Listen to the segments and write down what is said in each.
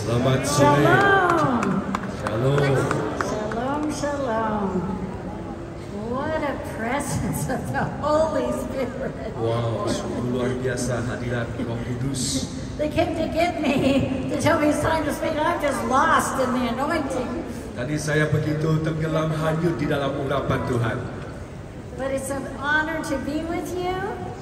Selamat sore. Shalom. Shalom. Shalom, shalom. What a presence of the Holy Spirit. Wow, sungguh luar biasa hadirat Roh Kudus. They came to get me to tell me it's time to speak. I'm just lost in the anointing. Tadi saya begitu tenggelam hanyut di dalam urapan Tuhan. But it's an honor to be with you.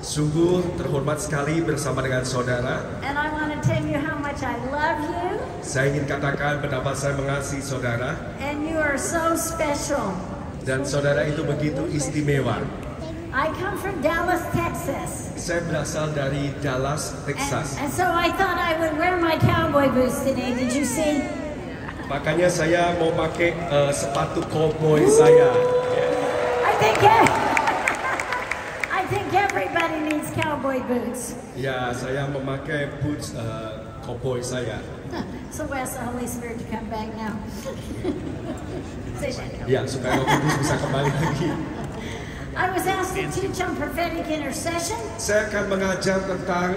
Sungguh terhormat sekali bersama dengan saudara. And I want to tell you how much I love you. Saya ingin katakan betapa saya mengasihi saudara. And you are so special. Dan saudara itu begitu istimewa. I come from Dallas, Texas. Saya berasal dari Dallas, Texas. And so I thought I would wear my cowboy boots today. Did you see? Makanya saya mau pakai sepatu cowboy saya. I think everybody needs cowboy boots. Ya, saya memakai boots cowboy saya. So we ask the Holy Spirit to come back now. Say that. Ya, supaya Roh Kudus bisa kembali lagi. I was asked to teach on prophetic intercession. Saya akan mengajar tentang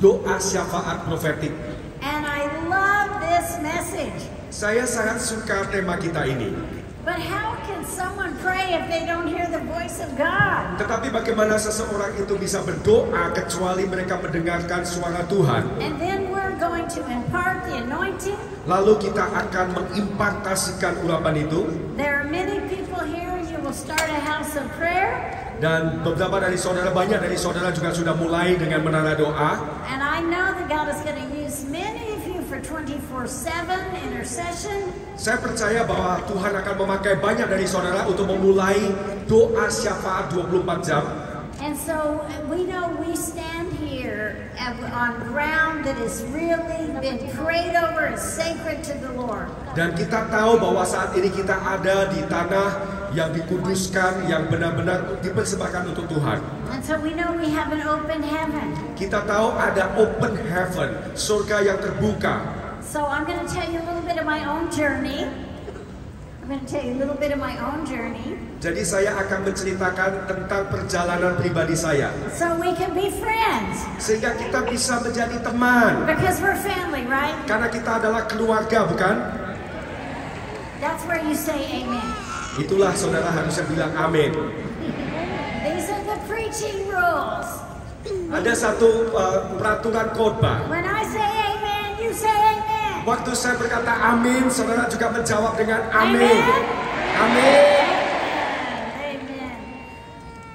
doa syafaat profetik. And I love this message. Saya sangat suka tema kita ini. But how can someone pray if they don't hear the voice of God? Tetapi bagaimana seseorang itu bisa berdoa kecuali mereka mendengarkan suara Tuhan? And then we're going to impart the anointing. Lalu kita akan mengimpartasikan urapan itu. There are many people here. You will start a house of prayer. Dan beberapa dari saudara, banyak dari saudara juga sudah mulai dengan menara doa. And I know that God is going to use many of you for 24/7 intercession. Saya percaya bahwa Tuhan akan memakai banyak dari saudara untuk memulai doa syafaat 24 jam. And so we know we stand here on ground that has really been prayed over as sacred to the Lord. Dan kita tahu bahwa saat ini kita ada di tanah yang dikuduskan, yang benar-benar dipersembahkan untuk Tuhan. And so we know we have an open heaven. Kita tahu ada open heaven, surga yang terbuka. So I'm going to tell you a little bit of my own journey. Jadi saya akan menceritakan tentang perjalanan pribadi saya. So we can be friends. Sehingga kita bisa menjadi teman. Because we're family, right? Karena kita adalah keluarga, bukan? That's where you say amen. Itulah saudara harusnya bilang amin. These are the preaching rules. Ada satu peraturan khotbah. When I say amen, you say amen. Waktu saya berkata amin, saudara juga menjawab dengan amin. Amin. Amen.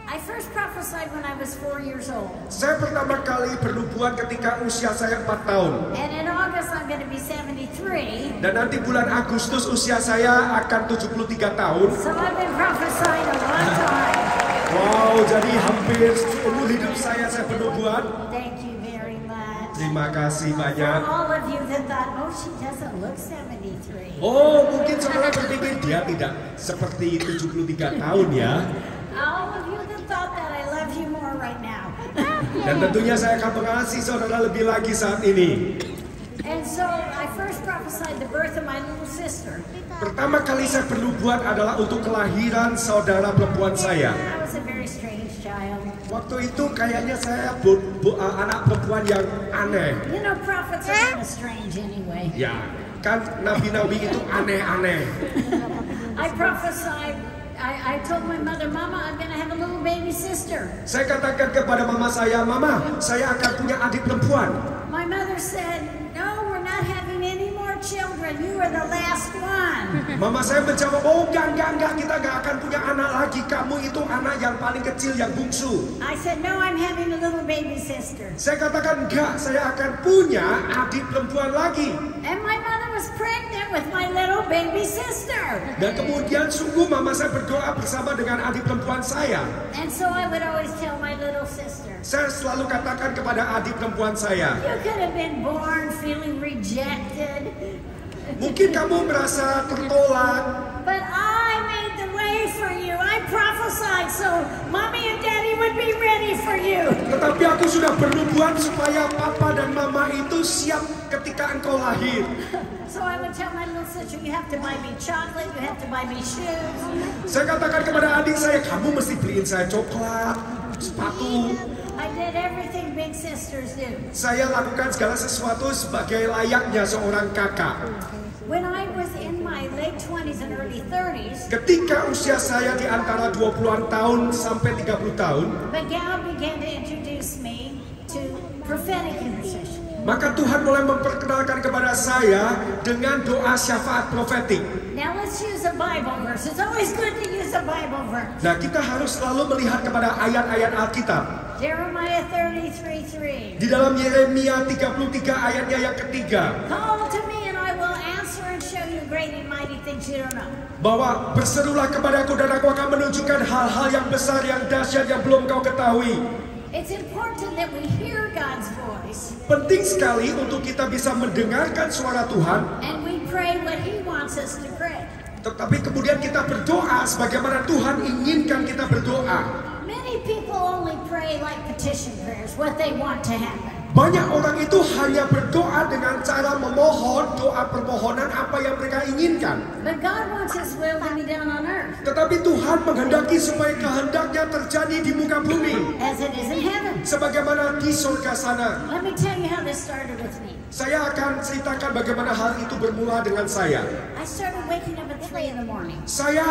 I first prophesied when I was 4 years old. Saya pertama kali bernubuat ketika usia saya 4 tahun. And in August I'm going to be 73. Dan nanti bulan Agustus usia saya akan 73 tahun. So I've been prophesying a long time. Wow, jadi hampir seumur hidup saya bernubuat. Thank you very much. Terima kasih banyak. For all of you that thought, oh, she doesn't look 73. Oh, mungkin saudara berpikir dia tidak seperti 73 tahun ya. All of you that thought that, I love you more right now. Dan tentunya saya akan mengasihi saudara lebih lagi saat ini. And so I first prophesied the birth of my little sister. Pertama kali saya bernubuat adalah untuk kelahiran saudara perempuan saya. I was a very strange child. Waktu itu kayaknya saya anak perempuan yang aneh. You know, prophets are kind of strange anyway. Ya, kan nabi-nabi itu aneh-aneh. I prophesied. I told my mother, Mama, I'm going to have a little baby sister. Saya katakan kepada mama saya, Mama, saya akan punya adik perempuan. My mother said, no, we're not having any more children. You are the last one. Mama saya menjawab, oh enggak, kita enggak akan punya anak lagi. Kamu itu anak yang paling kecil, yang bungsu. I said, no, I'm having a little baby sister. Saya katakan, enggak, saya akan punya adik perempuan lagi. And my mother was pregnant with my little baby sister. Dan kemudian sungguh mama saya berdoa bersama dengan adik perempuan saya. And so I would always tell my little sister, Saya selalu katakan kepada adik perempuan saya, you could have been born feeling rejected. mungkin kamu merasa tertolak. But I made the way for you. I prophesied so Mommy and Daddy would be ready for you. Tetapi aku sudah bernubuat supaya papa dan mama itu siap ketika engkau lahir. So I would tell my little sister, you have to buy me chocolate, you have to buy me shoes. Saya katakan kepada adik saya, kamu mesti beliin saya coklat, sepatu. I did everything big sisters do. Saya lakukan segala sesuatu sebagai layaknya seorang kakak. When I was in my late 20s and early 30s, Ketika usia saya di antara 20-an tahun sampai 30 tahun, God began to introduce me to prophetic intercession. maka Tuhan mulai memperkenalkan kepada saya dengan doa syafaat profetik. Now let's use a Bible verse. It's always good to use a Bible verse. Nah, kita harus selalu melihat kepada ayat-ayat Alkitab. Jeremiah 33:3. Di dalam Yeremia 33 ayatnya yang ketiga, Call to me and I will answer and show you great and mighty things you don't know. bahwa berserulah kepadaku dan aku akan menunjukkan hal-hal yang besar, yang dahsyat, yang belum kau ketahui. It's important that we hear God's voice Penting sekali untuk kita bisa mendengarkan suara Tuhan, and we pray what He wants us to pray. tetapi kemudian kita berdoa sebagaimana Tuhan inginkan kita berdoa. Many people only pray like petition prayers, what they want to happen. Banyak orang itu hanya berdoa dengan cara memohon doa permohonan apa yang mereka inginkan. But God wants His will to be done on earth Tetapi Tuhan menghendaki supaya kehendaknya terjadi di muka bumi, as it is in heaven. sebagaimana di surga sana. Let me tell you how this started with me. Saya akan ceritakan bagaimana hal itu bermula dengan saya. I started waking up at 3 in the morning. Saya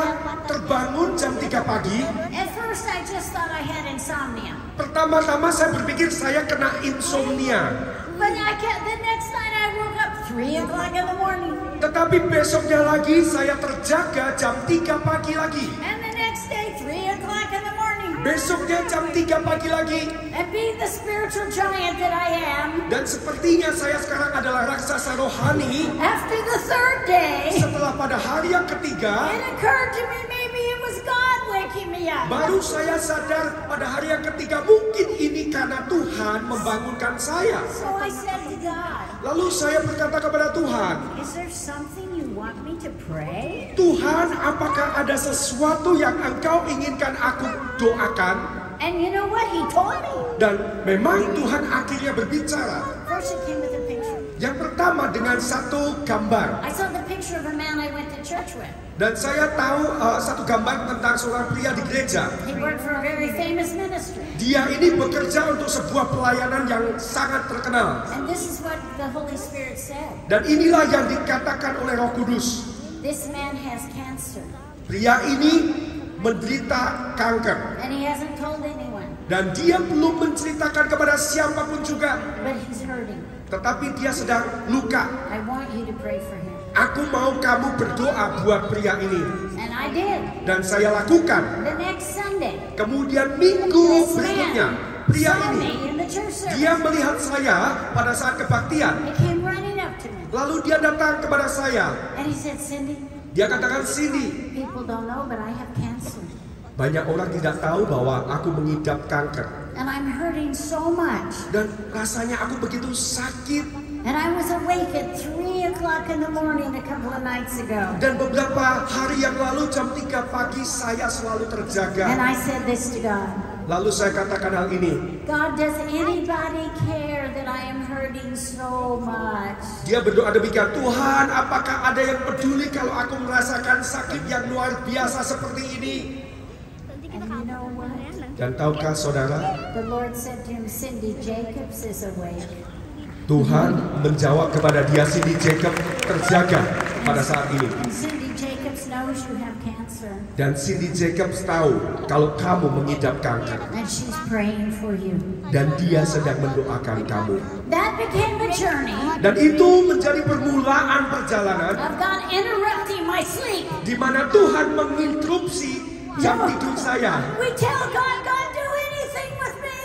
terbangun jam 3 pagi. At first I just thought I had insomnia. Pertama-tama saya berpikir saya kena insomnia. But the next night I woke up 3 o'clock in the morning. Tetapi besoknya lagi saya terjaga jam 3 pagi lagi. And the next day 3 o'clock in the morning. Besoknya jam 3 pagi lagi. And being the spiritual giant that I am, Dan sepertinya saya sekarang adalah raksasa rohani. after the third day, Setelah pada hari yang ketiga, it occurred to me maybe it was God waking me up. baru saya sadar pada hari yang ketiga mungkin ini karena Tuhan membangunkan saya. So I said to God, Lalu saya berkata kepada Tuhan, is there something you want me to pray? Tuhan, apakah ada sesuatu yang Engkau inginkan aku doakan? And you know what? He told me. Dan memang Tuhan akhirnya berbicara. First it came with a picture. Yang pertama dengan satu gambar. I saw the picture of a man I went to church with. Dan saya tahu satu gambar tentang seorang pria di gereja. He worked for a very famous ministry. Dia ini bekerja untuk sebuah pelayanan yang sangat terkenal. And this is what the Holy Spirit said. Dan inilah yang dikatakan oleh Roh Kudus. This man has cancer. Pria ini menderita kanker. And he hasn't told anyone. Dan dia belum menceritakan kepada siapapun juga. But he's hurting. Tetapi dia sedang luka. I want you to pray for him. Aku mau kamu berdoa buat pria ini. And I did. Dan saya lakukan. The next Sunday, Kemudian minggu this berikutnya, man pria saw ini, me in the church dia service. melihat saya pada saat kebaktian. He came running up to me. Lalu dia datang kepada saya. And he said, Cindy, Dia katakan, Cindy, people don't know, but I have cancer. banyak orang tidak tahu bahwa aku mengidap kanker. And I'm hurting so much. Dan rasanya aku begitu sakit. And I was awake at 3 o'clock in the morning a couple of nights ago. Dan beberapa hari yang lalu jam 3 pagi saya selalu And terjaga. I said this to God. Lalu saya katakan hal ini. God, does anybody care that I am hurting so much? Dia berdoa demikian, Tuhan, apakah ada yang peduli kalau aku merasakan sakit yang luar biasa seperti ini? And you know what? Dan tahukah saudara, The Lord said to him, Cindy, Jacobs is awake. Tuhan menjawab kepada dia, Cindy Jacob terjaga pada saat ini. And Cindy Jacobs knows you have cancer. Dan Cindy Jacobs tahu kalau kamu mengidap kanker. And she's praying for you. Dan dia sedang mendoakan kamu. That became a journey Dan itu menjadi permulaan perjalanan of God interrupting my sleep. di mana Tuhan menginterupsi jam tidur saya. We tell God, God, do anything with me.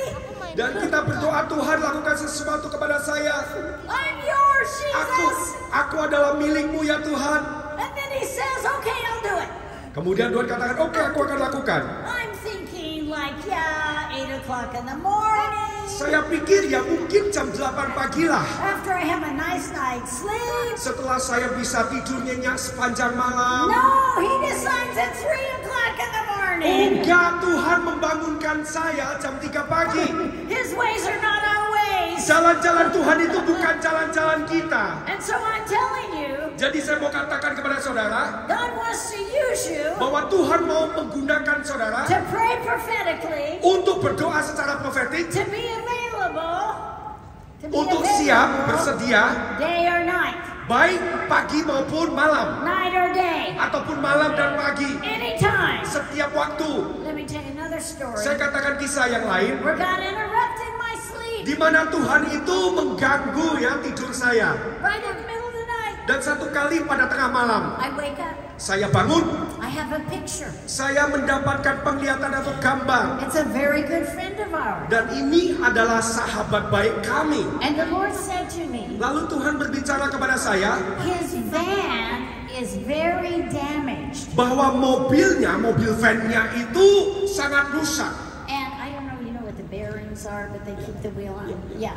Dan kita berdoa, Tuhan lakukan sesuatu kepada saya. I'm yours, Jesus. Aku adalah milikmu ya Tuhan. And then he says, okay, I'll do it. Kemudian Tuhan katakan, oke, aku akan lakukan. I'm thinking like, yeah, 8 o'clock in the morning. Saya pikir ya mungkin jam 8 pagi lah. After I have a nice night's sleep. Setelah saya bisa tidur nyenyak sepanjang malam. No, he decides at 3 o'clock in the morning. Enggak, Tuhan membangunkan saya jam 3 pagi. His ways are not our ways. Jalan-jalan Tuhan itu bukan jalan-jalan kita. And so I'm telling you, Jadi saya mau katakan kepada saudara God wants to use you bahwa Tuhan mau menggunakan saudara to pray prophetically, untuk berdoa secara profetik, to be available, untuk siap bersedia day or night, baik pagi maupun malam, night or day, ataupun malam dan pagi, anytime. setiap waktu. Let me tell you another story Saya katakan kisah yang lain where God interrupted my sleep di mana Tuhan itu mengganggu ya tidur saya. right in the middle of the night. Dan satu kali pada tengah malam I wake up, saya bangun, I have a picture. saya mendapatkan penglihatan atau gambar. It's a very good friend of ours. Dan ini adalah sahabat baik kami. And the Lord said to me, Lalu Tuhan berbicara kepada saya his van is very damaged. bahwa mobilnya, mobil van-nya itu sangat rusak. And I don't know, you know what the bearings are, but they keep the wheel on. Yeah.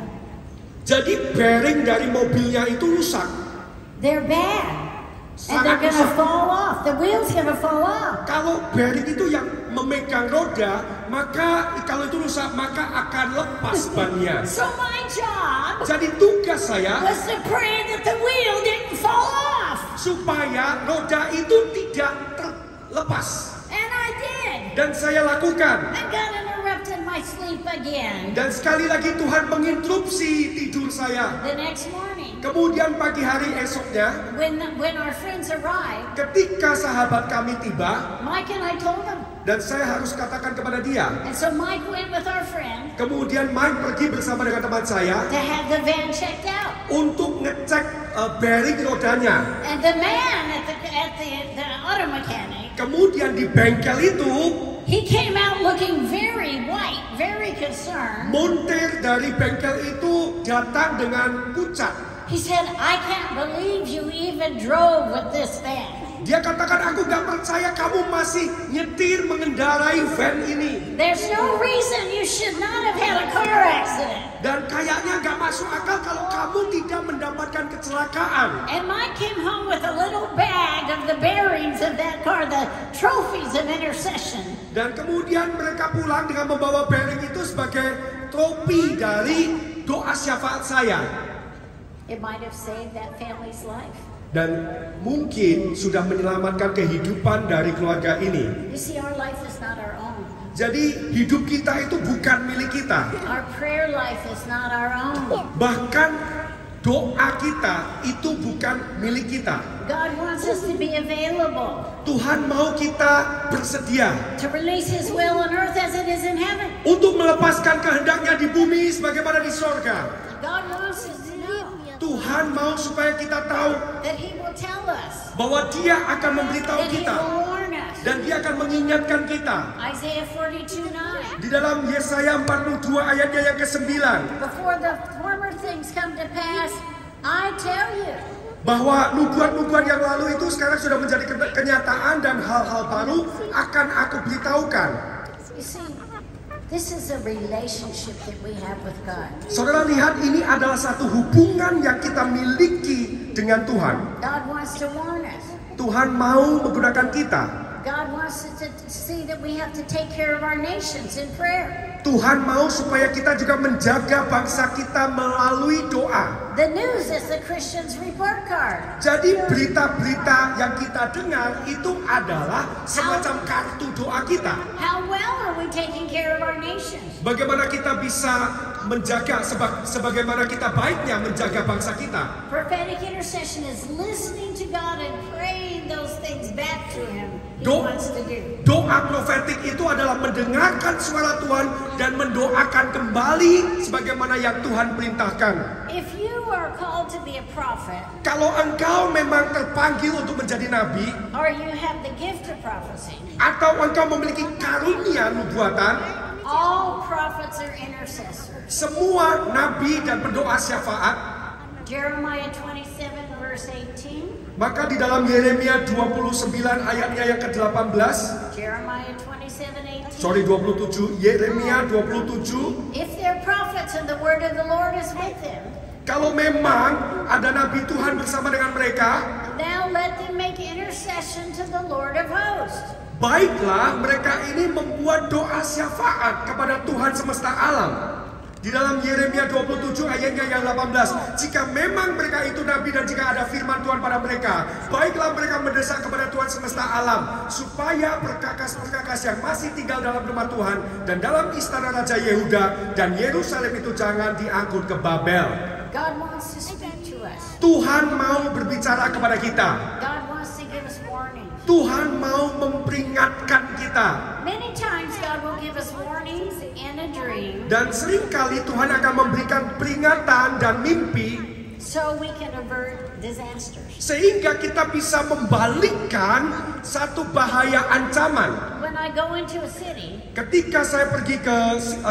Jadi bearing dari mobilnya itu rusak. They're bad. And they're Sangat gonna rusak. fall off. The wheel's gonna fall off. Kalau bearing itu yang memegang roda, maka kalau itu rusak maka akan lepas bannya. So my job Jadi tugas saya was to pray that the wheel didn't fall off. supaya roda itu tidak terlepas. And I did. Dan saya lakukan. And God interrupted my sleep again. Dan sekali lagi Tuhan menginterupsi tidur saya. The next morning, Kemudian pagi hari esoknya, when our friends arrived, ketika sahabat kami tiba, Mike and I told them. dan saya harus katakan kepada dia. And so Mike went with our friend Kemudian Mike pergi bersama dengan teman saya to have the van checked out. untuk ngecek bearing rodanya. And the man at the auto mechanic, Kemudian di bengkel itu, he came out looking very white, very concerned. montir dari bengkel itu datang dengan pucat. He said, I can't believe you even drove with this van. Dia katakan, aku gak percaya kamu masih nyetir mengendarai van ini. There's no reason you should not have had a car accident. Dan kayaknya gak masuk akal kalau kamu tidak mendapatkan kecelakaan. And Mike came home with a little bag of the bearings of that car, the trophies of intercession. Dan kemudian mereka pulang dengan membawa bearing itu sebagai trofi dari doa syafaat saya. It might have saved that family's life. Dan mungkin sudah menyelamatkan kehidupan dari keluarga ini. You see, our life is not our own. Jadi hidup kita itu bukan milik kita. Our prayer life is not our own. Bahkan doa kita itu bukan milik kita. God wants us to be available Tuhan mau kita bersedia to release His will on earth as it is in heaven. untuk melepaskan kehendaknya di bumi sebagaimana di sorga. God wants us to know Tuhan mau supaya kita tahu that He will tell us, bahwa Dia akan memberitahu that He kita will warn us. dan Dia akan mengingatkan kita. Isaiah 42:9. Di dalam Yesaya 42 ayatnya yang ke-9, Before the former things come to pass, I tell you. bahwa nubuat-nubuat yang lalu itu sekarang sudah menjadi kenyataan dan hal-hal baru akan aku beritahukan. You see, this is a relationship that we have with God. Saudara lihat, ini adalah satu hubungan yang kita miliki dengan Tuhan. God wants to warn us. Tuhan mau menggunakan kita. God wants us to see that we have to take care of our nations in prayer. Tuhan mau supaya kita juga menjaga bangsa kita melalui doa. The news is the Christian's report card. Jadi berita-berita yang kita dengar itu adalah semacam kartu doa kita. How well are we taking care of our nations? Bagaimana kita bisa menjaga, sebagaimana kita baiknya menjaga bangsa kita. Prophetic intercession is listening to God and praying those things back to Him. He Do- wants to do. Doa profetik itu adalah mendengarkan suara Tuhan dan mendoakan kembali sebagaimana yang Tuhan perintahkan. If you are called to be a prophet, Kalau engkau memang terpanggil untuk menjadi nabi, or you have the gift of prophecy, atau engkau memiliki karunia nubuatan, all prophets are intercessors. semua nabi dan pendoa syafaat, Jeremiah 27 verse 18. maka di dalam Yeremia 29 ayatnya yang ke-18, Jeremiah 27:18. sorry 27, Yeremia 27, If they're prophets and the word of the Lord is with them, kalau memang ada nabi Tuhan bersama dengan mereka, now let them make intercession to the Lord of hosts. baiklah mereka ini membuat doa syafaat kepada Tuhan semesta alam. Di dalam Yeremia 27 ayatnya yang 18, jika memang mereka itu nabi dan jika ada firman Tuhan pada mereka, baiklah mereka mendesak kepada Tuhan semesta alam, supaya perkakas-perkakas yang masih tinggal dalam rumah Tuhan dan dalam istana Raja Yehuda dan Yerusalem itu jangan diangkut ke Babel. God wants to speak to us. Tuhan mau berbicara kepada kita. God wants to give us warnings. Tuhan mau memperingatkan kita. Many times God will give us warnings and a dream Dan seringkali Tuhan akan memberikan peringatan dan mimpi so we can avert disasters. sehingga kita bisa membalikkan satu bahaya ancaman. When I go into a city, Ketika saya pergi ke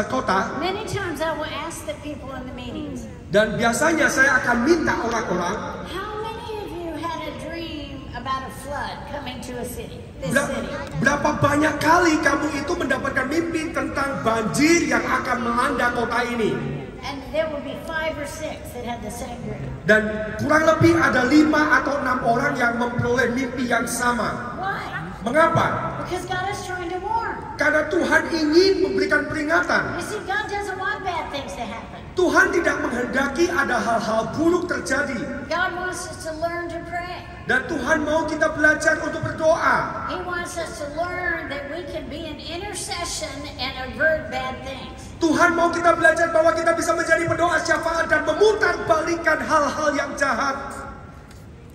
kota, many times I will ask the people in the meetings, dan biasanya saya akan minta orang-orang, how many of you had a dream about a flood coming to a city? This "Ber- city. berapa banyak kali kamu itu mendapatkan mimpi tentang banjir yang akan melanda kota ini?" And there will be 5 or 6 that had the same dream. Dan kurang lebih ada 5 atau 6 orang yang memperoleh mimpi yang sama. Why? Mengapa? Because God is trying to warn. Karena Tuhan ingin memberikan peringatan. You see, God doesn't want bad things to happen. Tuhan tidak menghendaki ada hal-hal buruk terjadi. God wants us to learn to pray. Dan Tuhan mau kita belajar untuk berdoa. He wants us to learn that we can be an intercession and avert bad things. Tuhan mau kita belajar bahwa kita bisa menjadi pendoa syafaat dan memutarbalikkan hal-hal yang jahat.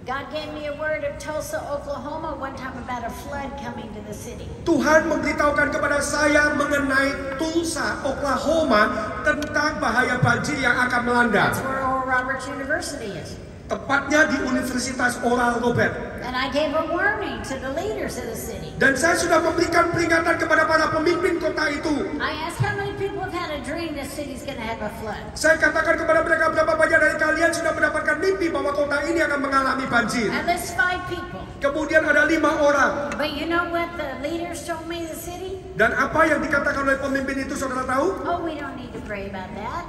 God gave me a word of Tulsa, Oklahoma one time about a flood coming to the city. Tuhan memberitahukan kepada saya mengenai Tulsa, Oklahoma tentang bahaya banjir yang akan melanda. That's where Oral Roberts University is. Tepatnya di Universitas Oral Robert. And I gave a warning to the leaders of the city. Dan saya sudah memberikan peringatan kepada para pemimpin kota itu. I asked how many people have had a dream this city's going to have a flood. Saya katakan kepada mereka, berapa banyak dari kalian sudah mendapatkan mimpi bahwa kota ini akan mengalami banjir. At least 5 people. Kemudian ada 5 orang. But you know what the leaders told me, the city? Dan apa yang dikatakan oleh pemimpin itu, saudara tahu? Oh, we don't need to pray about that.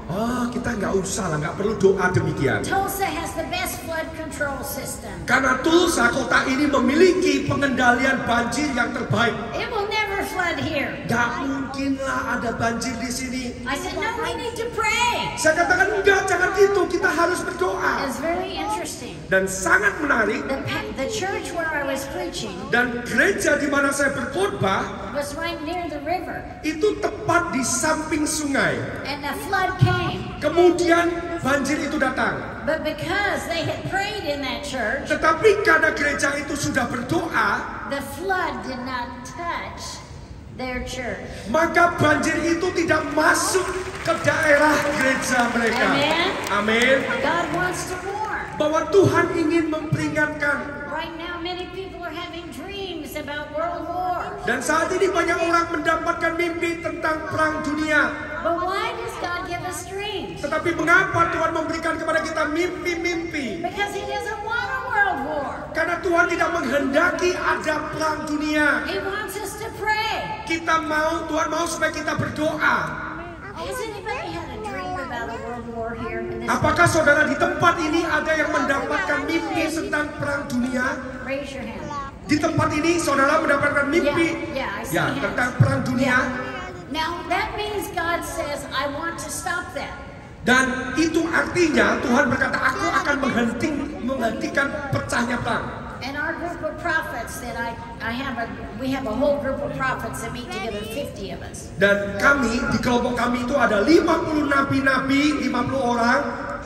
Kita nggak usah lah, nggak perlu doa demikian. Tulsa has the best flood control system. Karena Tulsa, kota ini memiliki pengendalian banjir yang terbaik. It will never flood here. Gak mungkinlah ada banjir di sini. I said, no, we need to pray. Saya katakan enggak, jangan gitu. Kita harus berdoa. It's very interesting. Dan sangat menarik. The church where I was preaching Dan gereja di mana saya berkhotbah was right near the river. itu tepat di samping sungai. And the flood came. Kemudian banjir itu datang. But because they had prayed in that church, Tetapi karena gereja itu sudah berdoa, the flood did not touch their church. maka banjir itu tidak masuk ke daerah gereja mereka. Amen. Amin. God wants to warn. Bahwa Tuhan ingin memperingatkan. Right now, many people are having dreams about world wars. Dan saat ini banyak orang mendapatkan mimpi tentang perang dunia. But why does God give us dreams? Tetapi mengapa Tuhan memberikan kepada kita mimpi-mimpi? Because He doesn't want a world war. Karena Tuhan tidak menghendaki ada perang dunia. He wants us to pray. Tuhan mau supaya kita berdoa. Has anybody had a dream about a world war here in this Apakah saudara di tempat ini ada yang mendapatkan mimpi tentang perang dunia? Raise your hand. Di tempat ini saudara mendapatkan mimpi I see hands. tentang perang dunia. Now that means God says, I want to stop that. Dan itu artinya Tuhan berkata, aku akan menghentikan pecahnya perang. And our group of prophets that we have a whole group of prophets that meet together, 50 of us. Dan kami, di kelompok kami itu ada 50 nabi-nabi, 50 orang.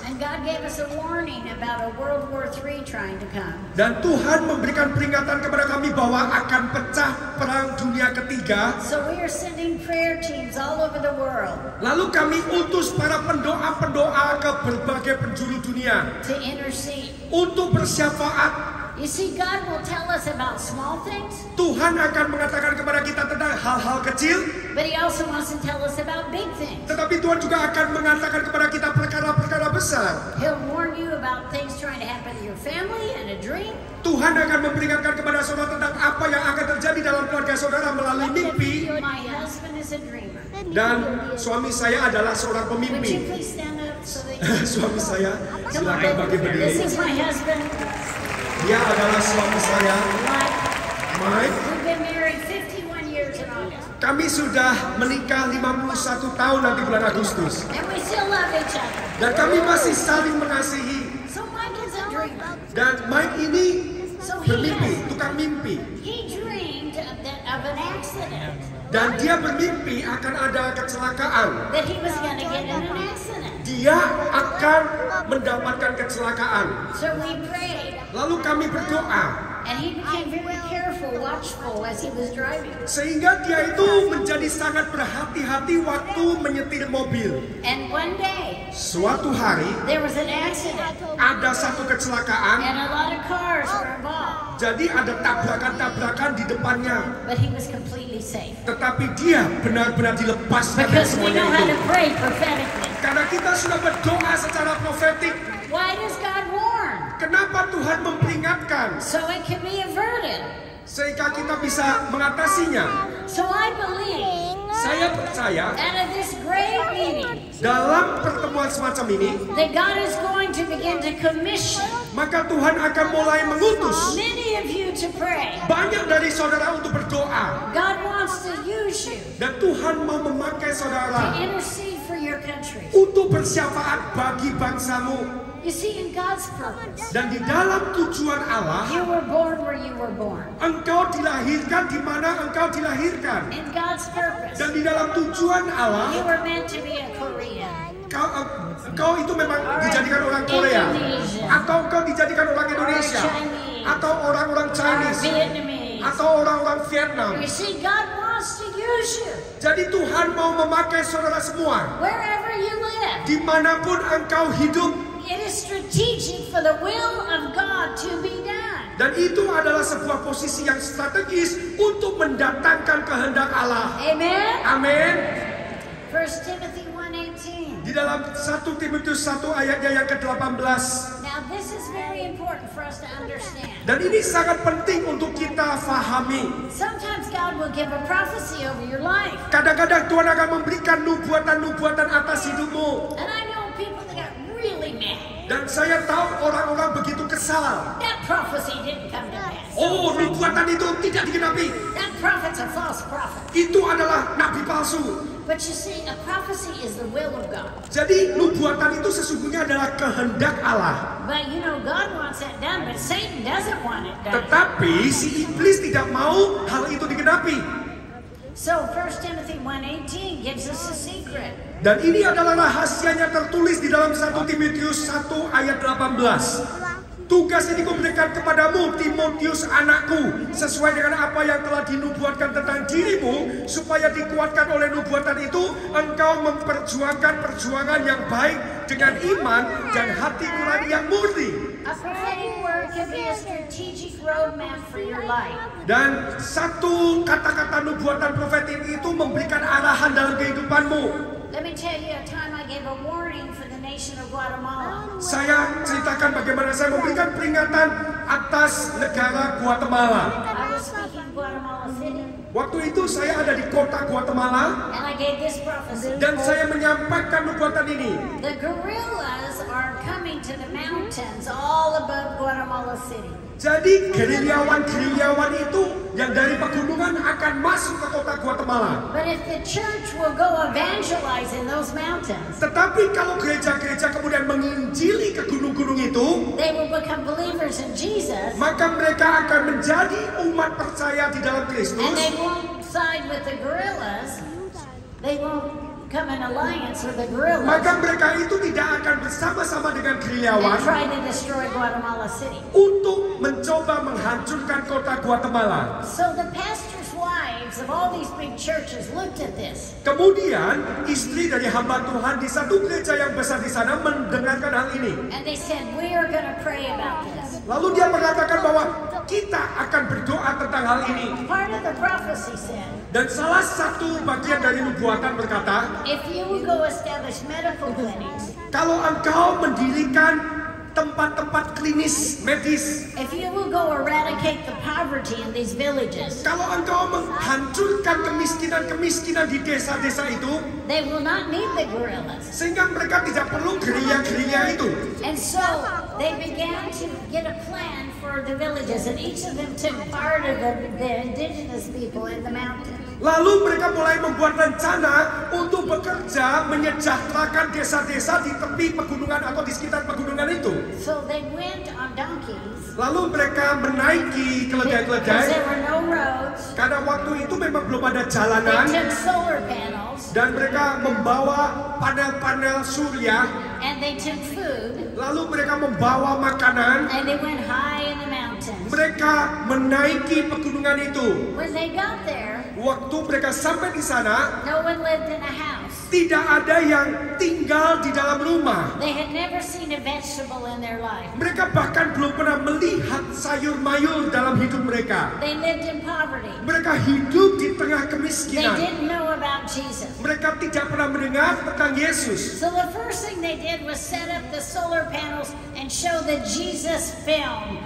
And God gave us a warning about a World War III trying to come. Dan Tuhan memberikan peringatan kepada kami bahwa akan pecah perang dunia ketiga. So we are sending prayer teams all over the world Lalu kami utus para pendoa-pendoa ke berbagai penjuru dunia to intercede. untuk bersyafaat. You see, God will tell us about small things, Tuhan akan mengatakan kepada kita tentang hal-hal kecil, but He also wants to tell us about big things. tetapi Tuhan juga akan mengatakan kepada kita perkara-perkara besar. He'll warn you about things trying to happen to your family and a dream. Tuhan akan memperingatkan kepada saudara tentang apa yang akan terjadi dalam keluarga saudara melalui mimpi. My husband is a dreamer. Dan suami saya adalah seorang Would you pemimpi. please stand up so that you Suami saya, come on? silakan bagi This berdiri. is my husband, Dia adalah suami saya, Mike. Mike. We've been married 51 years in August. Kami sudah menikah 51 tahun nanti bulan Agustus. And we still love each other. Dan kami masih saling mengasihi. So Mike is a dreamer. Dan Mike ini So bermimpi, tukang mimpi. he dreamed of an accident. Dan dia bermimpi akan ada kecelakaan. That he was going to get in an accident. Dia akan mendapatkan kecelakaan. So we prayed. Lalu kami berdoa. And he became very careful, watchful as he was driving. Sehingga dia itu menjadi sangat berhati-hati waktu menyetir mobil. And one day, Suatu hari there was an accident. ada satu kecelakaan. And a lot of cars were involved. Jadi ada tabrakan-tabrakan di depannya. But he was completely safe. Tetapi dia benar-benar dilepaskan dari Because we semuanya know how itu. to pray prophetically. Karena kita sudah berdoa secara profetik. Why does God warn? Kenapa Tuhan memperingatkan? So it can be averted. Sehingga kita bisa mengatasinya. So I believe Saya percaya out of this great meeting dalam pertemuan semacam ini, that God is going to begin to commission maka Tuhan akan mulai mengutus many of you to pray. banyak dari saudara untuk berdoa. God wants to use you Dan Tuhan mau memakai to saudara intercede for your country. untuk bersyafaat bagi bangsamu. You see, in God's purpose, Dan di dalam tujuan Allah, you were born where you were born. engkau dilahirkan di mana engkau dilahirkan. In God's purpose, Dan di dalam tujuan you Allah, were meant to be a Korean. kau itu memang dijadikan orang Korea, atau kau dijadikan orang Indonesia, atau orang-orang Chinese, Vietnamese. atau orang-orang Vietnam. You see, God wants to use you Jadi Tuhan mau memakai saudara semua, wherever you live. dimanapun engkau hidup. It is strategic for the will of God to be done. Dan itu adalah sebuah posisi yang strategis untuk mendatangkan kehendak Allah. Amen. Amin. 1 Timothy 1:18. Di dalam 1 Timotius 1 ayatnya yang ke-18. Now this is very important for us to understand. Dan ini sangat penting untuk kita fahami. Sometimes God will give a prophecy over your life. Kadang-kadang Tuhan akan memberikan nubuatan-nubuatan atas hidupmu. And I know people that got really mad. Dan saya tahu orang-orang begitu kesal. That prophecy didn't come to pass. Oh, nubuatan itu tidak digenapi. That prophet's a false prophet. Itu adalah nabi palsu. But you see, a prophecy is the will of God. Jadi nubuatan itu sesungguhnya adalah kehendak Allah. But you know, God wants that done, but Satan doesn't want it done. Tetapi si iblis tidak mau hal itu digenapi. So 1 Timothy 1:18 gives us a secret. Dan ini adalah rahasianya tertulis di dalam 1 Timotius 1 ayat 18. Tugas ini kuberikan kepadamu, Timotius anakku, sesuai dengan apa yang telah dinubuatkan tentang dirimu, supaya dikuatkan oleh nubuatan itu, engkau memperjuangkan perjuangan yang baik dengan iman dan hati nurani yang murni. A prophetic word can be a strategic roadmap for your life. Dan satu kata-kata nubuatan profetik itu memberikan arahan dalam kehidupanmu. Let me tell you a time I gave a warning for the nation of Guatemala. Saya ceritakan bagaimana saya memberikan peringatan atas negara Guatemala. I was speaking Guatemala City, Waktu itu saya ada di kota Guatemala and I gave this prophecy. dan saya menyampaikan nubuatan ini. The guerrillas are coming to the mountains all above Guatemala City. Jadi gerilyawan itu yang dari pegunungan akan masuk ke kota Guatemala. But if the church will go evangelize in those mountains, Tetapi kalau gereja-gereja kemudian menginjili ke gunung-gunung itu, they will become believers in Jesus, maka mereka akan menjadi umat percaya di dalam and Kristus. they won't side with the guerrillas. They won't come in alliance with the guerrillas Maka mereka itu tidak akan bersama-sama dengan and gerilyawan try to destroy Guatemala City. untuk mencoba menghancurkan kota Guatemala. So the pastors' wives of all these big churches looked at this. Kemudian istri dari hamba Tuhan di satu gereja yang besar di sana mendengarkan hal ini. And they said, we are going to pray about this. Lalu dia mengatakan bahwa kita akan berdoa tentang hal ini. Part of the prophecy said, Dan salah satu bagian dari nubuatan berkata, if you will go establish medical clinics, kalau engkau mendirikan tempat-tempat klinis medis, if you will go eradicate the poverty in these villages, kalau engkau menghancurkan kemiskinan-kemiskinan di desa-desa itu, they will not need the guerrillas. sehingga mereka tidak perlu gerilya-gerilya itu. And so they began to get a plan for the villages, and each of them took part of the indigenous people in the mountain. Lalu mereka mulai membuat rencana untuk bekerja menyejahterakan desa-desa di tepi pegunungan atau di sekitar pegunungan itu. So they went on donkeys. Lalu mereka menaiki Because keledai-keledai. there were no roads. Karena waktu itu memang belum ada They jalanan. took solar panels, Dan mereka membawa panel-panel surya. and they took food, Lalu mereka membawa makanan. and they went high in the mountains. Mereka menaiki pegunungan itu. When they got there, Waktu mereka sampai di sana, no one lived in a house. tidak ada yang tinggal di dalam rumah. They had never seen a vegetable in their life. Mereka bahkan belum pernah melihat sayur mayur dalam hidup mereka. They lived in poverty. Mereka hidup di tengah They kemiskinan. didn't know about Jesus. Mereka tidak pernah mendengar tentang Yesus. So the first thing they did was set up the solar panels and show the Jesus film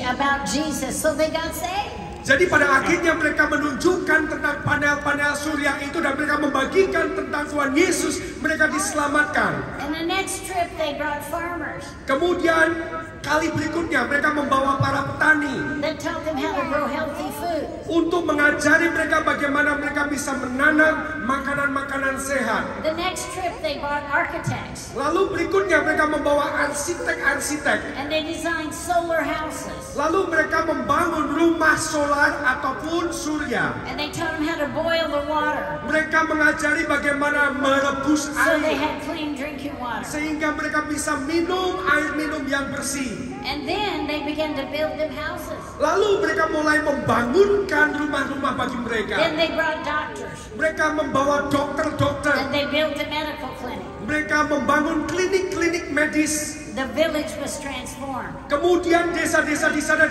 about Jesus. So they got saved. Jadi pada akhirnya mereka menunjukkan tentang panel-panel surya itu dan mereka membagikan tentang Tuhan Yesus. Mereka diselamatkan. And the next trip they brought farmers Kemudian kali berikutnya mereka membawa para petani that taught them how to grow healthy food. untuk mengajari mereka bagaimana mereka bisa menanam makanan-makanan sehat. The next trip they brought architects Lalu berikutnya mereka membawa arsitek-arsitek. and they designed solar houses. Lalu mereka membangun rumah solar ataupun surya. And they taught them how to boil the water Mereka mengajari bagaimana merebus so they air had clean drinking water. sehingga mereka bisa minum air minum yang bersih. And then they began to build them houses. Lalu mereka mulai membangunkan rumah-rumah bagi mereka. Then they brought doctors Mereka membawa dokter-dokter. and they built a medical clinic. Mereka membangun klinik-klinik medis. The village was transformed. Kemudian desa-desa di sana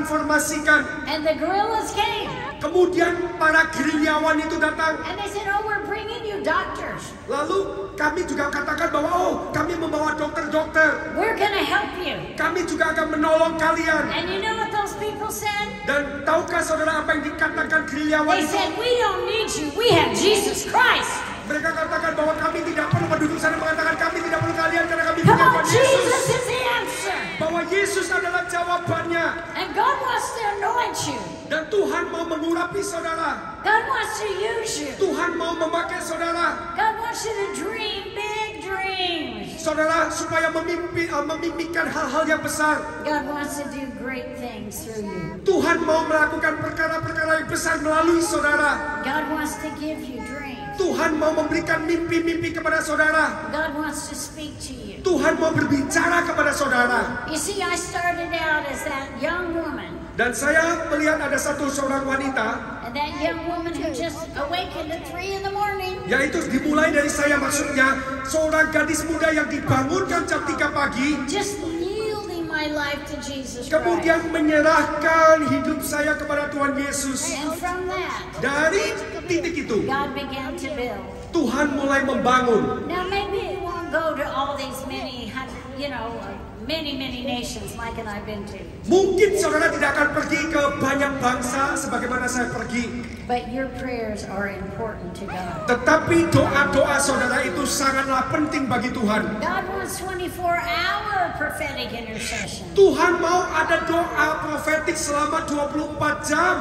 ditransformasikan. And the guerrillas came Kemudian para gerilyawan itu datang. and they said, "Oh, we're bringing you doctors. Lalu kami juga katakan bahwa kami membawa dokter-dokter. We're going to help you." Kami juga akan menolong kalian. And you know what those people said? Dan tahukah saudara apa yang dikatakan gerilyawan They itu? said, "We don't need you. We have Jesus Christ." Mereka katakan bahwa kami tidak perlu penduduk sana mengatakan kami tidak perlu kalian karena kami Come punya on, Tuhan Jesus Yesus. is the answer. Bahwa Yesus adalah jawabannya. And God wants to anoint you. Dan Tuhan mau mengurapi saudara. God wants to use you. Tuhan mau memakai saudara. God wants you to dream big dreams. Saudara supaya memimpikan hal-hal yang besar. God wants to do great things through you. Tuhan mau melakukan perkara-perkara yang besar melalui saudara. God wants to give you dreams. Tuhan mau memberikan mimpi-mimpi kepada saudara. God wants to speak to you. Tuhan mau berbicara kepada saudara. You see, I started out as that young woman, Dan saya melihat ada seorang wanita, and that young woman who just awakened at 3 in the morning. yaitu dimulai dari saya maksudnya seorang gadis muda yang dibangunkan jam 3 pagi, Just yielding my life to Jesus Christ. kemudian menyerahkan hidup saya kepada Tuhan Yesus. And from that, Dari titik itu, God began to build. Tuhan mulai membangun. Now maybe it won't go to all these many nations like I've been to. Mungkin saudara tidak akan pergi ke banyak bangsa sebagaimana saya pergi. But your prayers are important to God. Tetapi doa-doa saudara itu sangatlah penting bagi Tuhan. God wants 24-hour prophetic intercession. Tuhan mau ada doa profetik selama 24 jam.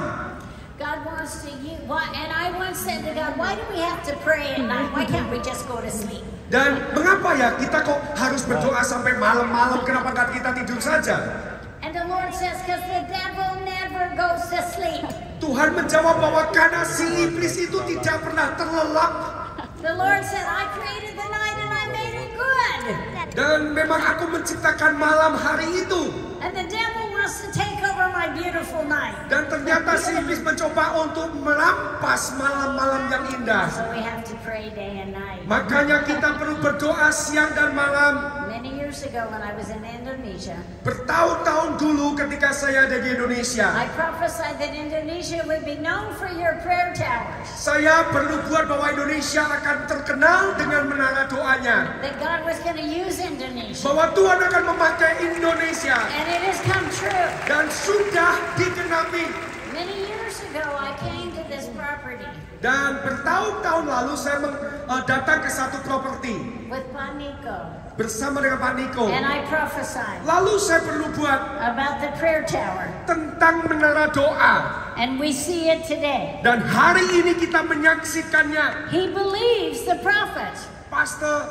God wants to use, and I once said to God, why do we have to pray at night? Why can't we just go to sleep? Dan mengapa ya kita kok harus berdoa sampai malam-malam? Kenapa nggak kita tidur saja? And the Lord says, because the devil never goes to sleep. Tuhan menjawab bahwa karena si iblis itu tidak pernah terlelap. The Lord said, I created the night and I made it good. Dan memang aku menciptakan malam hari itu. And the devil wants to take over my beautiful night. Dan ternyata si iblis mencoba untuk merampas malam-malam yang indah. So we have to pray day and night. Makanya kita perlu berdoa siang dan malam. Many years ago when I was in Indonesia, Bertahun-tahun dulu ketika saya ada di Indonesia, I prophesied that Indonesia would be known for your prayer towers. saya bernubuat bahwa Indonesia akan terkenal dengan menara doanya. That God was going to use Indonesia. Bahwa Tuhan akan memakai Indonesia. And it has come true. Dan sudah digenapi. Many years ago, ago, I came to this property Dan bertahun-tahun lalu saya datang ke satu properti with Pak Nico, bersama dengan Pak Niko. and I prophesied Lalu saya perlu buat about the prayer tower. tentang menara doa. And we see it today. Dan hari ini kita menyaksikannya. He believes the prophets. Pastor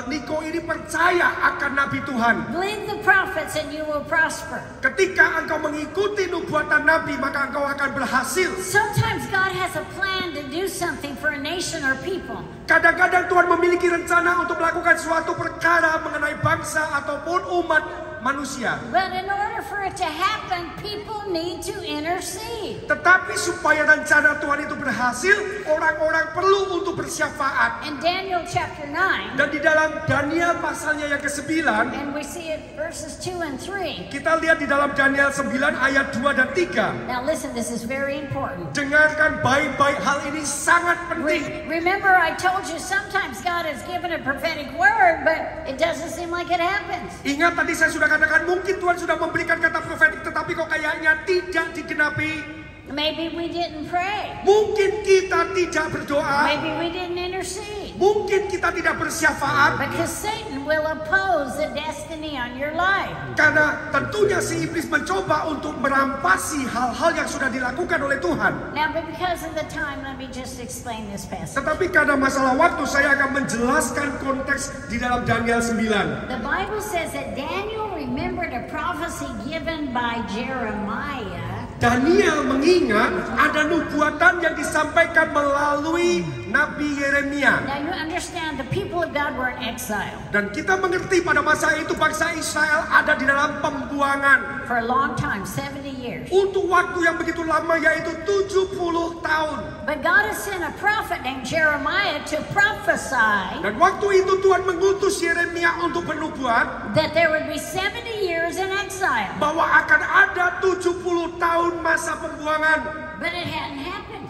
Niko ini percaya akan Nabi Tuhan. Believe the prophets and you will prosper. Ketika engkau mengikuti nubuatan Nabi, maka engkau akan berhasil. Sometimes God has a plan to do something for a nation or people. Kadang-kadang Tuhan memiliki rencana untuk melakukan suatu perkara mengenai bangsa ataupun umat manusia. But in order for it to happen, people need to intercede. Tetapi supaya rencana Tuhan itu berhasil, orang-orang perlu untuk bersyafaat. In Daniel chapter 9, Dan di dalam Daniel pasalnya yang ke-9, and we see it verses 2 and 3. kita lihat di dalam Daniel 9 ayat 2 dan 3. Now listen, this is very important. Dengarkan baik-baik, hal ini sangat penting. Remember I told you sometimes God has given a prophetic word, but it doesn't seem like it happens. Ingat tadi saya sudah katakan mungkin Tuhan sudah memberikan kata profetik, tetapi kok kayaknya tidak digenapi. Maybe we didn't pray. Mungkin kita tidak berdoa. Maybe we didn't intercede. Mungkin kita tidak bersyafaat. Because Satan will oppose the destiny on your life. Karena tentunya si iblis mencoba untuk merampasi hal-hal yang sudah dilakukan oleh Tuhan. Now, but because of the time, let me just explain this passage. Tetapi karena masalah waktu, saya akan menjelaskan konteks di dalam Daniel 9. The Bible says that Daniel remembered a prophecy given by Jeremiah. Daniel mengingat ada nubuatan yang disampaikan melalui Nabi Yeremia. Now you understand the people of God were in exile Dan kita mengerti pada masa itu bangsa Israel ada di dalam pembuangan for a long time, 70 years. untuk waktu yang begitu lama, yaitu 70 tahun. But God has sent a prophet named Jeremiah to prophesy Dan waktu itu Tuhan mengutus Yeremia untuk bernubuat that there would be 70 years in exile. bahwa akan ada 70 tahun masa pembuangan. But it hadn't happened.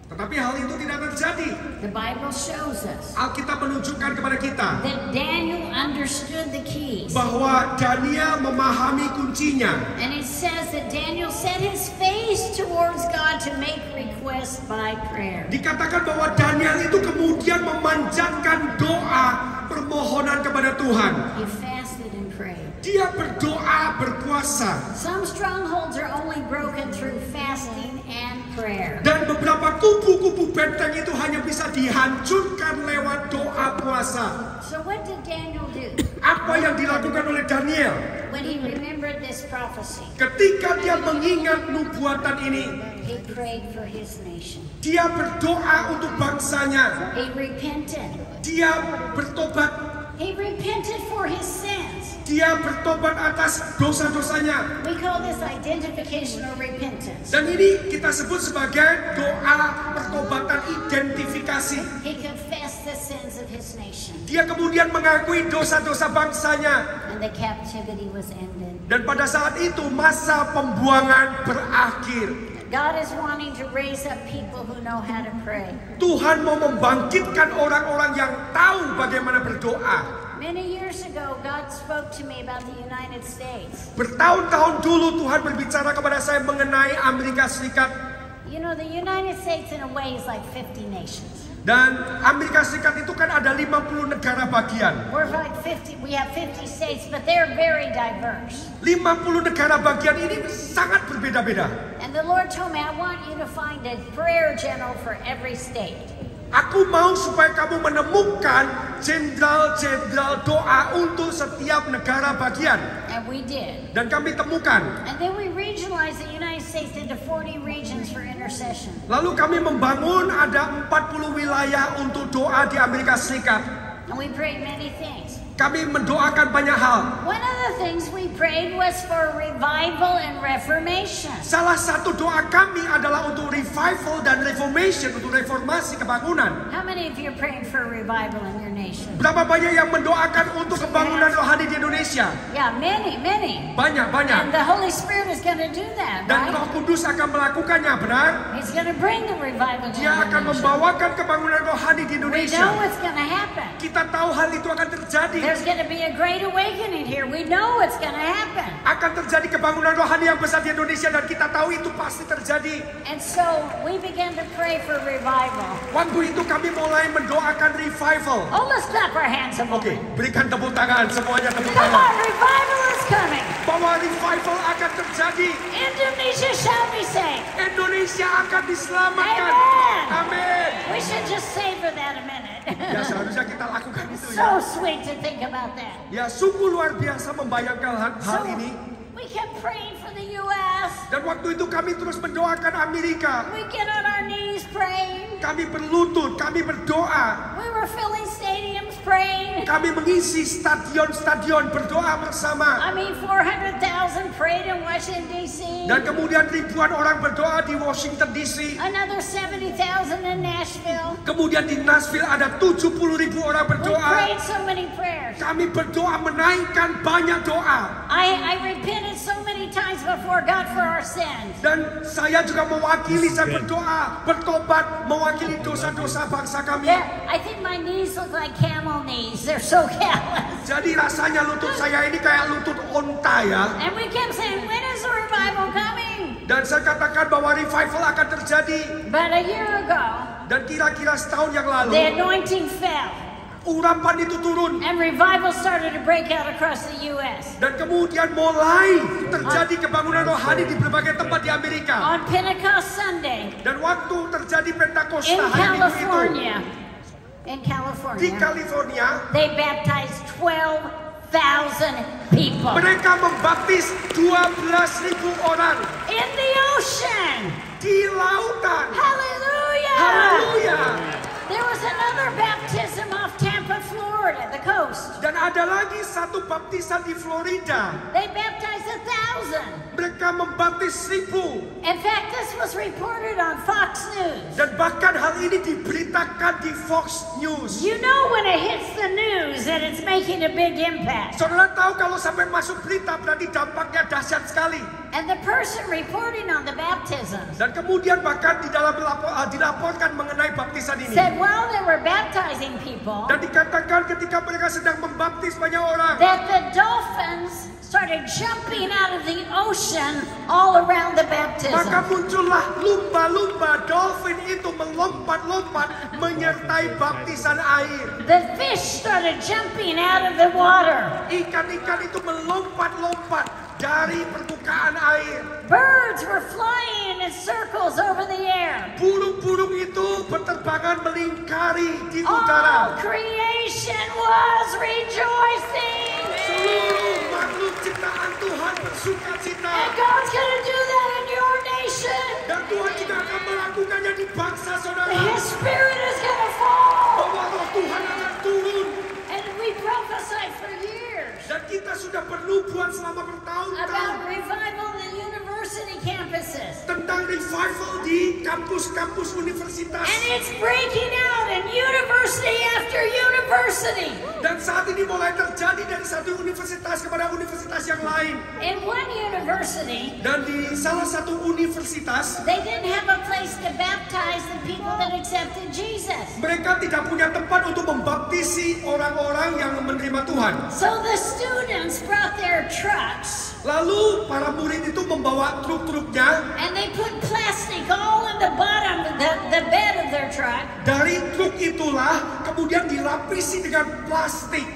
Tetapi hal itu tidak terjadi. The Bible shows us Alkitab menunjukkan kepada kita that Daniel understood the keys. bahwa Daniel memahami kuncinya. And it says that Daniel set his face towards God to make requests by prayer. Dikatakan bahwa Daniel itu kemudian memanjatkan doa permohonan kepada Tuhan. He fasted and prayed. Dia berdoa, berpuasa. Some strongholds are only broken through fasting and prayer. Dan beberapa kubu-kubu benteng itu hanya bisa dihancurkan lewat doa puasa. So what did Daniel do Apa yang dilakukan oleh Daniel? when he remembered this prophecy? Ketika dia mengingat nubuatan ini, He prayed for his nation. dia berdoa untuk bangsanya. He repented. Dia bertobat. He repented for his sins. Dia bertobat atas dosa-dosanya. We call this identification or repentance. Dan ini kita sebut sebagai doa pertobatan identifikasi. He confessed the sins of his nation. Dia kemudian mengakui dosa-dosa bangsanya. And the captivity was ended. Dan pada saat itu masa pembuangan berakhir. God is wanting to raise up people who know how to pray. Tuhan mau membangkitkan orang-orang yang tahu bagaimana berdoa. Many years ago, God spoke to me about the United States. Bertahun-tahun dulu Tuhan berbicara kepada saya mengenai Amerika Serikat. You know, the United States in a way is like 50 nations. Dan Amerika Serikat itu kan ada 50 negara bagian. We're like 50, we have 50 states, but they're very diverse. 50 negara bagian ini sangat berbeda-beda. And the Lord told me, I want you to find a prayer general for every state. Aku mau supaya kamu menemukan jenderal-jenderal doa untuk setiap negara bagian. And we did. Dan kami temukan. And then we regionalized the United States into 40 regions for intercession. Lalu kami membangun ada 40 wilayah untuk doa di Amerika Serikat. And we prayed many things. Kami mendoakan banyak hal. One of the things we prayed was for revival and reformation. Salah satu doa kami adalah untuk revival dan reformation, untuk reformasi kebangunan. How many of you are praying for revival in your nation? Berapa banyak yang mendoakan untuk kebangunan rohani di Indonesia? Yeah, many. Banyak. And the Holy Spirit is going to do that, Dan Roh right? Kudus akan melakukannya, benar? He's going to bring the revival to Dia our akan nation. membawakan kebangunan rohani di We know Indonesia. what's going to happen. Kita tahu hal itu akan terjadi. There's going to be a great awakening here. We know it's going to happen. Akan terjadi kebangunan rohani yang besar di Indonesia dan kita tahu itu pasti terjadi. And so we began to pray for revival. Waktu itu kami mulai mendoakan revival. Oh, let's clap our hands a Oke, moment. berikan tepuk tangan semuanya, tepuk Come tangan. on, revival is coming. Bahwa revival akan terjadi. Indonesia shall be saved. Indonesia akan diselamatkan. Amen. Amin. We should just savor that a minute. Ya seharusnya kita lakukan itu ya. So sweet to think about that. Ya sungguh luar biasa membayangkan hal So ini. we kept praying for the U.S. Dan waktu itu kami terus mendoakan Amerika. We get on our knees praying. Kami berlutut, kami berdoa. We were filling stadiums praying. Kami mengisi stadion-stadion berdoa bersama. I mean, 400,000 prayed in Washington, D.C. Dan kemudian ribuan orang berdoa di Washington DC. Another 70,000 in Nashville. Kemudian di Nashville ada 70.000 orang We berdoa. prayed so many prayers. Kami berdoa menaikkan banyak doa. I repented so many times before God for our sins. Dan saya juga mewakili, saya berdoa, bertobat, mewakili dosa-dosa bangsa kami. I think my knees look like camel knees. They're so callous. Jadi rasanya lutut saya ini kayak lutut onta ya. And we kept saying, when is the revival coming? Dan saya katakan bahwa revival akan terjadi. But a year ago, Dan kira-kira setahun yang lalu, the anointing fell. urapan itu turun. And revival started to break out across the U.S. Dan kemudian mulai terjadi kebangunan rohani di berbagai tempat di Amerika. On Pentecost Sunday, Dan waktu terjadi in Pentakosta hari Minggu itu California, di California, they baptized 12,000 people. mereka membaptis 12.000 orang In the ocean. di lautan. Hallelujah. Haleluya. There was another baptism off Tampa, Florida, the coast. Dan ada lagi satu baptisan di Florida. They baptized 1,000. Mereka membaptis 1.000. In fact, this was reported on Fox News. Dan bahkan hal ini diberitakan di Fox News. You know when it hits the news that it's making a big impact. Saudara tahu kalau sampai masuk berita berarti dampaknya dahsyat sekali. And the person reporting on the baptisms Dan kemudian bahkan di dalam dilaporkan mengenai baptisan ini. said while they were baptizing people, Dan dikatakan ketika mereka sedang membaptis banyak orang, that the dolphins started jumping out of the ocean all around the baptism. maka muncullah lumba-lumba dolphin itu melompat-lompat menyertai baptisan air. The fish started jumping out of the water. Ikan-ikan itu melompat-lompat dari permukaan air. Birds were flying in circles over the air. Burung-burung itu berterbangan melingkari di All udara. creation was rejoicing. Seluruh makhluk ciptaan Tuhan bersuka cita. And God's going to do that in your nation. Dan Tuhan juga akan melakukannya di bangsa saudara. His spirit is going to fall. Bahwa roh Tuhan akan turun. And we prophesied for years Dan kita sudah bernubuat selama bertahun-tahun about revival in university campuses. tentang revival di kampus-kampus universitas. And it's breaking out in university after university. Dan saat ini mulai terjadi dari satu universitas kepada universitas yang lain. In one university, Dan di salah satu universitas, they didn't have a place to baptize the people that accepted Jesus. mereka tidak punya tempat untuk membaptisi orang-orang yang menerima Tuhan. So the students brought their trucks Lalu para murid itu membawa truk-truknya. and they put plastic all in the bottom of the bed of their truck. Dari truk itulah kemudian dilapisi dengan plastik.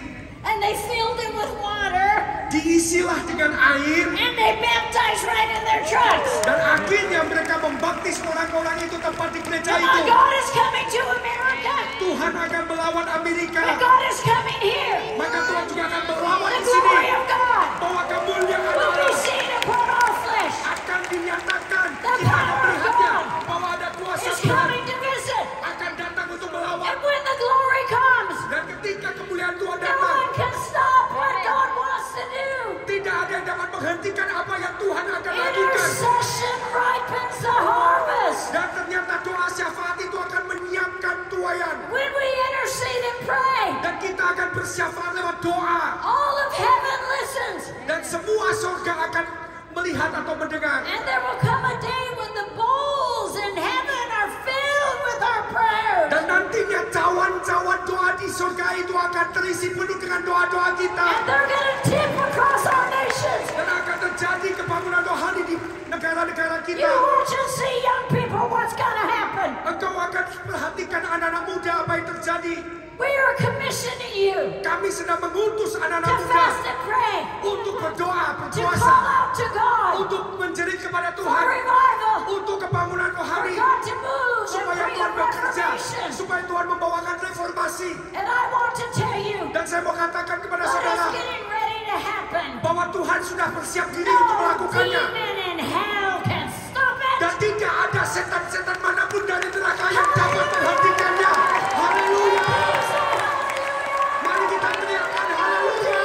And they filled it with water Diisilah dengan air. and they baptized right in their trucks. Dan akhirnya mereka membaptis orang-orang itu tempat di gereja Come itu. on, God is coming to America. Tuhan akan melawan Amerika. And God is coming here. Maka Tuhan juga akan melawan The di sini. glory of God Bahwa kemuliaan will be Allah seen upon all flesh. akan dinyatakan. The Kita akan power of melihatnya. God Bahwa ada kuasa is Tuhan coming to visit. akan datang untuk melawan. And when the glory comes, Dan ketika kemuliaan Tuhan no datang, one can stop what God wants to do. tidak ada yang dapat menghentikan apa yang Tuhan akan lakukan. Intercession ripens the harvest. Dan ternyata doa syafaat itu akan menyiapkan tuayan. When we intercede and pray, Dan kita akan bersyafaat lewat doa. all of heaven listens. Dan semua surga akan melihat atau mendengar. And there will come a day when the bowls in heaven are filled with our prayers. Dan nantinya cawan-cawan doa di surga itu akan terisi penuh dengan doa-doa kita. And they're going to tip across our nations. Dan akan terjadi kebangunan rohani di negara-negara You kita. watch and see, young people, what's going to happen. Engkau akan perhatikan anak-anak muda apa yang terjadi. We are commissioning you Kami sedang mengutus anak-anak to muda fast and pray, untuk berdoa, to call berpuasa, out to God untuk menjerit kepada for Tuhan, revival, untuk kebangunan for rohani, God to move and supaya bring Tuhan a bekerja, reformation. supaya Tuhan membawakan reformasi. And I want to tell you, Dan saya mau katakan kepada what saudara is getting ready to happen. bahwa Tuhan sudah bersiap diri untuk No melakukannya. demon in hell can stop it. Dan tidak ada setan-setan manapun dari neraka yang dapat menghentikannya. Haleluya! Mari kita teriakkan haleluya!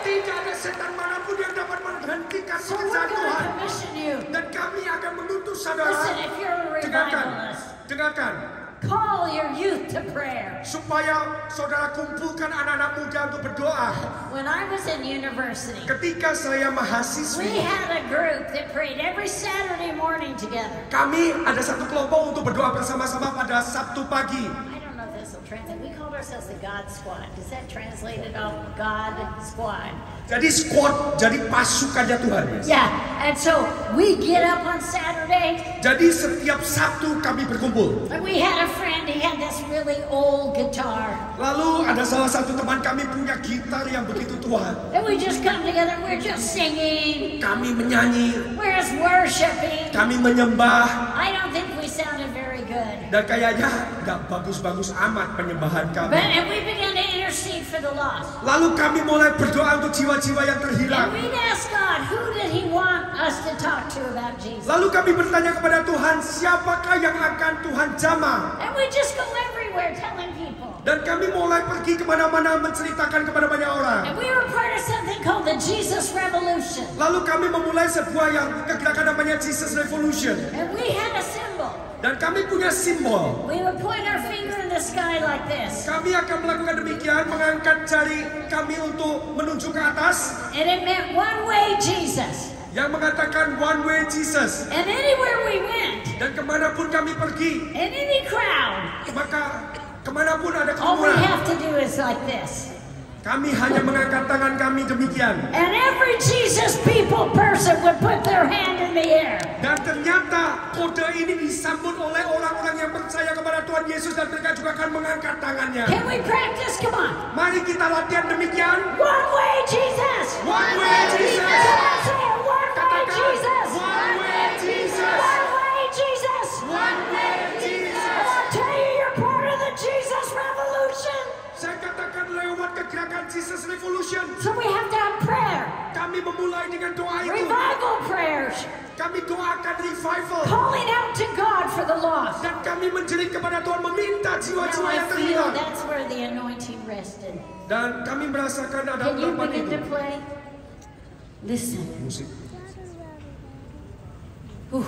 Tidak ada setan manapun yang dapat menghentikan So we're pekerjaan going to Tuhan. commission you. Dan kami akan menutus saudara. Listen, if you're a revivalist, Dengarkan. call your youth to prayer. Supaya saudara kumpulkan anak-anak muda untuk berdoa. When I was in university, Ketika saya we mahasiswi, had a group that prayed every Saturday morning together. kami ada satu kelompok untuk berdoa bersama-sama pada Sabtu pagi. I don't know if this will translate. We called ourselves the God Squad. Does that translate at all? God Squad. Jadi squad, jadi pasukannya Tuhan. Yeah, and so we get up on Saturday, Jadi setiap Sabtu kami berkumpul. and we had a friend, he had this really old guitar. Lalu ada salah satu teman kami punya gitar yang begitu tua. And we just come together, we're just singing, Kami menyanyi, we're just worshiping. kami menyembah. I don't think we sounded very good. Dan kayaknya nggak bagus-bagus amat penyembahan kami. And we began to intercede for the lost. Lalu kami mulai berdoa untuk jiwa-jiwa yang terhilang. And we'd ask God, who did he want us to talk to about Jesus? Lalu kami bertanya kepada Tuhan, siapakah yang akan Tuhan jamah? And we just go everywhere telling people. Dan kami mulai pergi kemana-mana menceritakan kepada banyak orang. And we were part of something called the Jesus Revolution. Lalu kami memulai sebuah yang kegerakan namanya Jesus Revolution. And we had a symbol. Dan kami punya simbol. We would point our finger in the sky like this. Kami akan melakukan demikian, mengangkat jari kami untuk menunjuk ke atas. And it meant one way Jesus. Yang mengatakan one way Jesus. And anywhere we went, Dan kemanapun kami pergi, in any crowd, maka kemanapun ada all we kerumunan, have to do is like this. kami hanya mengangkat tangan kami demikian. And every Jesus people person would put their hand in the air. Dan ternyata kode ini disambut oleh orang-orang yang percaya kepada Tuhan Yesus dan mereka juga akan mengangkat tangannya. Can we practice? Come on. Mari kita latihan demikian. One way Jesus. One way Jesus. Say it. One way Jesus. One way Jesus. One way Jesus. One way Jesus. I'll tell you, you're part of the Jesus Revolution. Saya katakan lewat kegerakan Jesus Revolution. So we have to have prayer. Kami memulai dengan doa itu. Revival prayers. Kami doakan revival. Calling out to God for the lost. Dan kami menjerit kepada Tuhan meminta Now jiwa-jiwa I yang feel terhilang. that's where the anointing rested. Dan kami merasakan ada Can you urapan begin itu. to play? Listen. Musik. Whew.